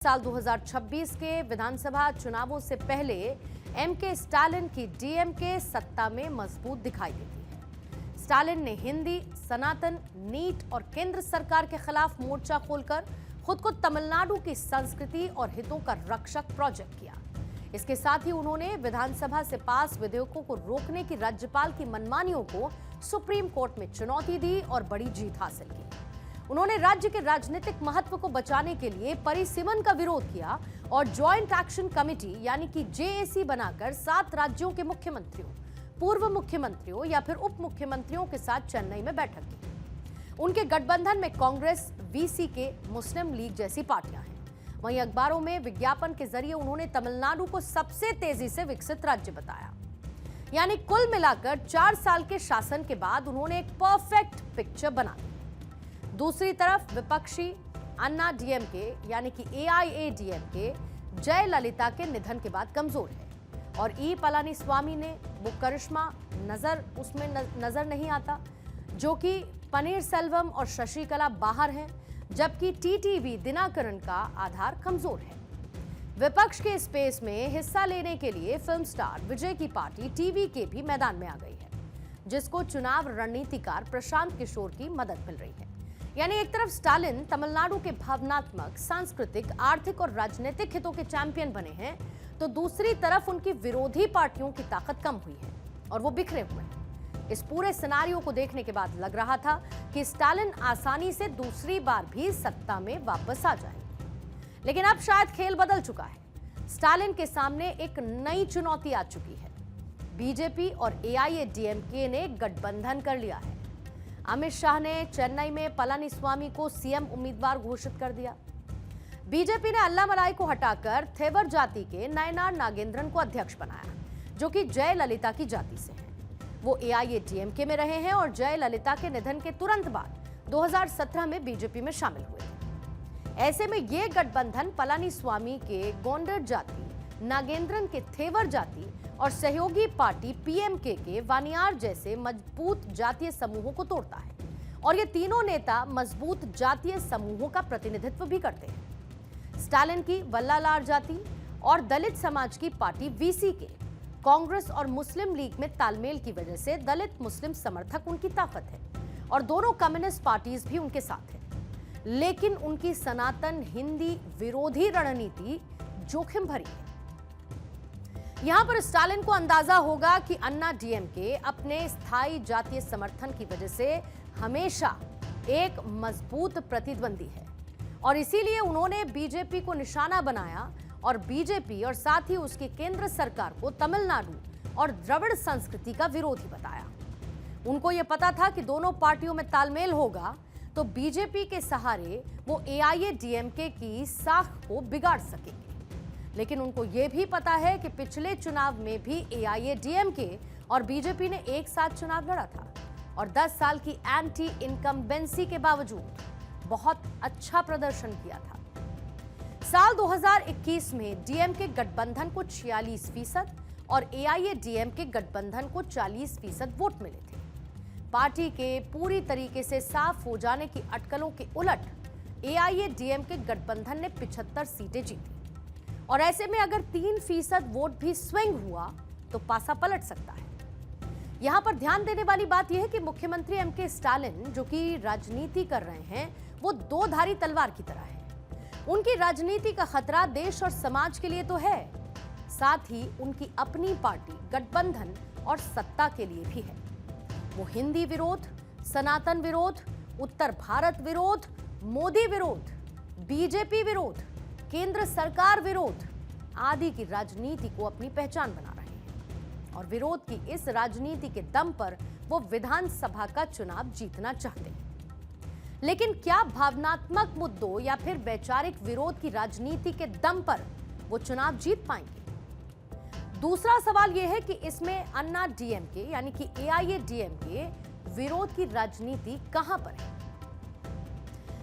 साल 2026 के विधानसभा चुनावों से पहले एमके स्टालिन की डीएमके सत्ता में मजबूत दिखाई देती है। स्टालिन ने हिंदी, सनातन, नीट और केंद्र सरकार के खिलाफ मोर्चा खोलकर खुद को तमिलनाडु की संस्कृति और हितों का रक्षक प्रोजेक्ट किया। इसके साथ ही उन्होंने विधानसभा से पास विधेयकों को रोकने की राज्यपाल की मनमानियों को सुप्रीम कोर्ट में चुनौती दी और बड़ी जीत हासिल की। उन्होंने राज्य के राजनीतिक महत्व को बचाने के लिए परिसीमन का विरोध किया और ज्वाइंट एक्शन कमेटी यानी कि जेएसी बनाकर 7 राज्यों के मुख्यमंत्रियों, पूर्व मुख्यमंत्रियों या फिर उप मुख्यमंत्रियों के साथ चेन्नई में बैठक की। उनके गठबंधन में कांग्रेस, वीसीके, मुस्लिम लीग जैसी पार्टियां हैं। वहीं अखबारों में विज्ञापन के जरिए उन्होंने तमिलनाडु को सबसे तेजी से विकसित राज्य बताया। यानी कुल मिलाकर 4 साल के शासन के बाद उन्होंने एक परफेक्ट पिक्चर बना दी। दूसरी तरफ विपक्षी अन्ना डीएमके यानी कि एआईएडीएमके जयललिता के निधन के बाद कमजोर है और ई पलानीस्वामी ने वो करिश्मा नजर नहीं आता जो कि पनीरसेल्वम और शशिकला बाहर हैं, जबकि टीटीवी दिनाकरन का आधार कमजोर है। विपक्ष के स्पेस में हिस्सा लेने के लिए फिल्म स्टार विजय की पार्टी टीवी के भी मैदान में आ गई है, जिसको चुनाव रणनीतिकार प्रशांत किशोर की मदद मिल रही है। यानी एक तरफ स्टालिन तमिलनाडु के भावनात्मक, सांस्कृतिक, आर्थिक और राजनीतिक हितों के चैंपियन बने हैं, तो दूसरी तरफ उनकी विरोधी पार्टियों की ताकत कम हुई है और वो बिखरे हुए हैं। इस पूरे सिनारियो को देखने के बाद लग रहा था कि स्टालिन आसानी से दूसरी बार भी सत्ता में वापस आ जाएंगे, लेकिन अब शायद खेल बदल चुका है। स्टालिन के सामने एक नई चुनौती आ चुकी है। बीजेपी और एआईएडीएमके ने गठबंधन कर लिया है। अमित शाह ने चेन्नई में पलानीस्वामी को सीएम उम्मीदवार घोषित कर दिया। बीजेपी ने अल्लामलाई को हटाकर थेवर जाति के नयनार नागेंद्रन को अध्यक्ष बनाया, जो कि जयललिता की जाति से हैं। वो एआईएडीएमके में रहे हैं और जयललिता के निधन के तुरंत बाद 2017 में बीजेपी में शामिल हुए थे। ऐसे में ये गठबंधन पलानीस्वामी के गोंडर जाति, नागेंद्रन के थेवर जाति और सहयोगी पार्टी पीएमके के वानियार जैसे मजबूत जातीय समूहों को तोड़ता है और ये तीनों नेता मजबूत जातीय समूहों का प्रतिनिधित्व भी करते हैं। स्टालिन की वल्लालार जाति और दलित समाज की पार्टी वीसीके, कांग्रेस और मुस्लिम लीग में तालमेल की वजह से दलित मुस्लिम समर्थक उनकी ताकत है और दोनों कम्युनिस्ट पार्टीज भी उनके साथ है। लेकिन उनकी सनातन हिंदी विरोधी रणनीति जोखिम भरी है। यहां पर स्टालिन को अंदाजा होगा कि अन्ना डीएमके अपने स्थायी जातीय समर्थन की वजह से हमेशा एक मजबूत प्रतिद्वंदी है और इसीलिए उन्होंने बीजेपी को निशाना बनाया और बीजेपी और साथ ही उसकी केंद्र सरकार को तमिलनाडु और द्रविड़ संस्कृति का विरोधी बताया। उनको यह पता था कि दोनों पार्टियों में तालमेल होगा तो बीजेपी के सहारे वो एआईएडीएमके की साख को बिगाड़ सकेंगे। लेकिन उनको यह भी पता है कि पिछले चुनाव में भी एआईएडीएमके और बीजेपी ने एक साथ चुनाव लड़ा था और 10 साल की एंटी इनकम्बेंसी के बावजूद बहुत अच्छा प्रदर्शन किया था। साल 2021 में डीएमके गठबंधन को 46% और एआईएडीएमके गठबंधन को 40% वोट मिले थे। पार्टी के पूरी तरीके से साफ हो जाने की अटकलों के उलट एआईएडीएमके गठबंधन ने 75 सीटें जीती और ऐसे में अगर 3% वोट भी स्विंग हुआ तो पासा पलट सकता है। यहां पर ध्यान देने वाली बात यह है कि मुख्यमंत्री एमके स्टालिन जो कि राजनीति कर रहे हैं वो 2 धारी तलवार की तरह है। उनकी राजनीति का खतरा देश और समाज के लिए तो है, साथ ही उनकी अपनी पार्टी, गठबंधन और सत्ता के लिए भी है। वो हिंदी विरोध, सनातन विरोध, उत्तर भारत विरोध, मोदी विरोध, बीजेपी विरोध, केंद्र सरकार विरोध आदि की राजनीति को अपनी पहचान बना रहे हैं और विरोध की इस राजनीति के दम पर वो विधानसभा का चुनाव जीतना चाहते हैं। लेकिन क्या भावनात्मक मुद्दों या फिर वैचारिक विरोध की राजनीति के दम पर वो चुनाव जीत पाएंगे? दूसरा सवाल यह है कि इसमें अन्ना डीएमके यानी कि एआईएडीएमके विरोध की राजनीति कहां पर है?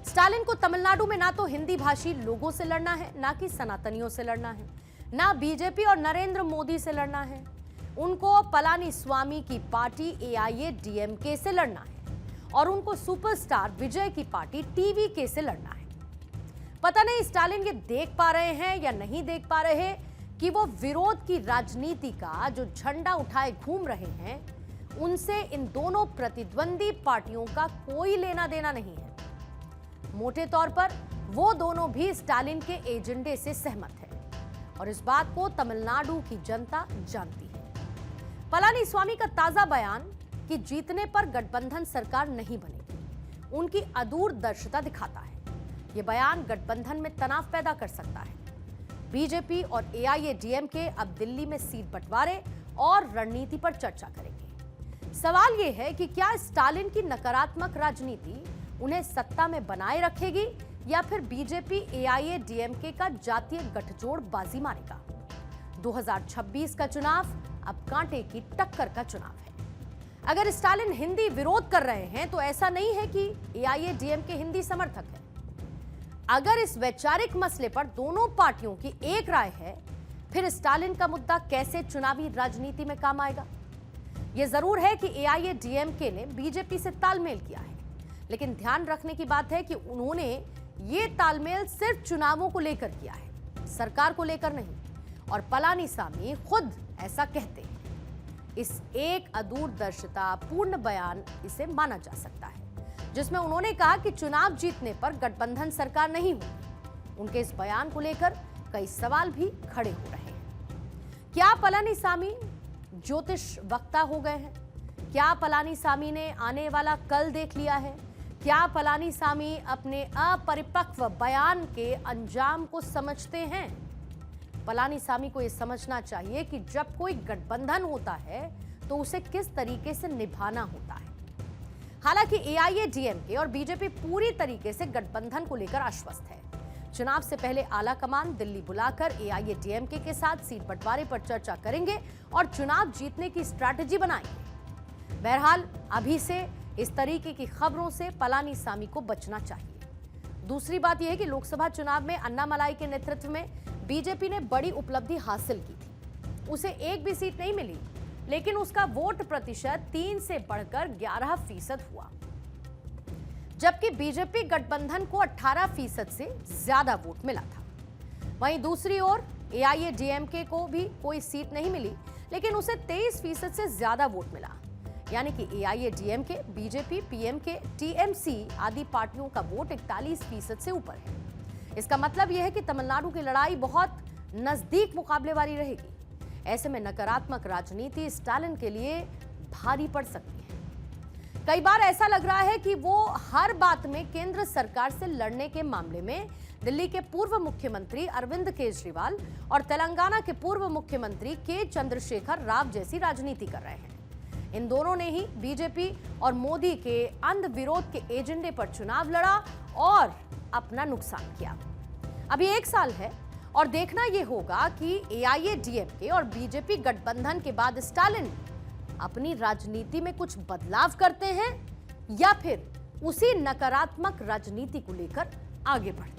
स्टालिन को तमिलनाडु में ना तो हिंदी भाषी लोगों से लड़ना है, ना कि सनातनियों से लड़ना है, ना बीजेपी और नरेंद्र मोदी से लड़ना है। उनको पलानीस्वामी की पार्टी एआईएडीएमके से लड़ना है और उनको सुपरस्टार विजय की पार्टी टीवीके से लड़ना है। पता नहीं स्टालिन ये देख पा रहे हैं या नहीं देख पा रहे कि वो विरोध की राजनीति का जो झंडा उठाए घूम रहे हैं, उनसे इन दोनों प्रतिद्वंदी पार्टियों का कोई लेना देना नहीं है। मोटे तौर पर वो दोनों भी स्टालिन के एजेंडे से सहमत है और इस बात को तमिलनाडु की जनता जानती है। पलानीस्वामी का ताजा बयान कि जीतने पर गठबंधन सरकार नहीं बनेगी, उनकी अदूरदर्शिता दिखाता है। यह बयान गठबंधन में तनाव पैदा कर सकता है। बीजेपी और एआईएडीएमके अब दिल्ली में सीट बंटवारे और रणनीति पर चर्चा करेंगे। सवाल यह है कि क्या स्टालिन की नकारात्मक राजनीति उन्हें सत्ता में बनाए रखेगी या फिर बीजेपी एआईएडीएमके का जातीय गठजोड़ बाजी मारेगा। 2026 का चुनाव अब कांटे की टक्कर का चुनाव है। अगर स्टालिन हिंदी विरोध कर रहे हैं तो ऐसा नहीं है कि एआईएडीएमके हिंदी समर्थक है। अगर इस वैचारिक मसले पर दोनों पार्टियों की एक राय है, फिर स्टालिन का मुद्दा कैसे चुनावी राजनीति में काम आएगा। यह जरूर है कि एआईएडीएमके ने बीजेपी से तालमेल किया है, लेकिन ध्यान रखने की बात है कि उन्होंने ये तालमेल सिर्फ चुनावों को लेकर किया है, सरकार को लेकर नहीं। और पलानीस्वामी खुद ऐसा कहते हैं। इस एक अदूरदर्शिता पूर्ण बयान इसे माना जा सकता है, जिसमें उन्होंने कहा कि चुनाव जीतने पर गठबंधन सरकार नहीं होगी। उनके इस बयान को लेकर कई सवाल भी खड़े हो रहे हैं। क्या पलानीस्वामी ज्योतिष वक्ता हो गए हैं? क्या पलानीस्वामी ने आने वाला कल देख लिया है? क्या पलानीस्वामी अपने अपरिपक्व बयान के अंजाम को समझते हैं? पलानीस्वामी को यह समझना चाहिए कि जब कोई गठबंधन होता है तो उसे किस तरीके से निभाना होता है। हालांकि एआईएडीएमके और बीजेपी पूरी तरीके से गठबंधन को लेकर आश्वस्त है। चुनाव से पहले आला कमान दिल्ली बुलाकर एआईएडीएमके के साथ सीट बंटवारे पर चर्चा करेंगे और चुनाव जीतने की स्ट्रैटेजी बनाएंगे। बहरहाल अभी से इस तरीके की खबरों से पलानीस्वामी को बचना चाहिए। दूसरी बात यह है कि लोकसभा चुनाव में अन्नामलाई के नेतृत्व में बीजेपी ने बड़ी उपलब्धि हासिल की थी। उसे एक भी सीट नहीं मिली, लेकिन उसका वोट प्रतिशत 3 से बढ़कर 11% हुआ, जबकि बीजेपी गठबंधन को 18% से ज्यादा वोट मिला था। वहीं दूसरी ओर एआईएडीएमके को भी कोई सीट नहीं मिली, लेकिन उसे 23% से ज्यादा वोट मिला। यानी कि एआईएडीएमके, बीजेपी, पीएमके, टीएमसी आदि पार्टियों का वोट 41% से ऊपर है। इसका मतलब यह है कि तमिलनाडु की लड़ाई बहुत नजदीक मुकाबले वाली रहेगी। ऐसे में नकारात्मक राजनीति स्टालिन के लिए भारी पड़ सकती है। कई बार ऐसा लग रहा है कि वो हर बात में केंद्र सरकार से लड़ने के मामले में दिल्ली के पूर्व मुख्यमंत्री अरविंद केजरीवाल और तेलंगाना के पूर्व मुख्यमंत्री के चंद्रशेखर राव जैसी राजनीति कर रहे हैं। इन दोनों ने ही बीजेपी और मोदी के अंध विरोध के एजेंडे पर चुनाव लड़ा और अपना नुकसान किया। अभी 1 साल है और देखना यह होगा कि एआईएडीएमके और बीजेपी गठबंधन के बाद स्टालिन अपनी राजनीति में कुछ बदलाव करते हैं या फिर उसी नकारात्मक राजनीति को लेकर आगे बढ़ते हैं।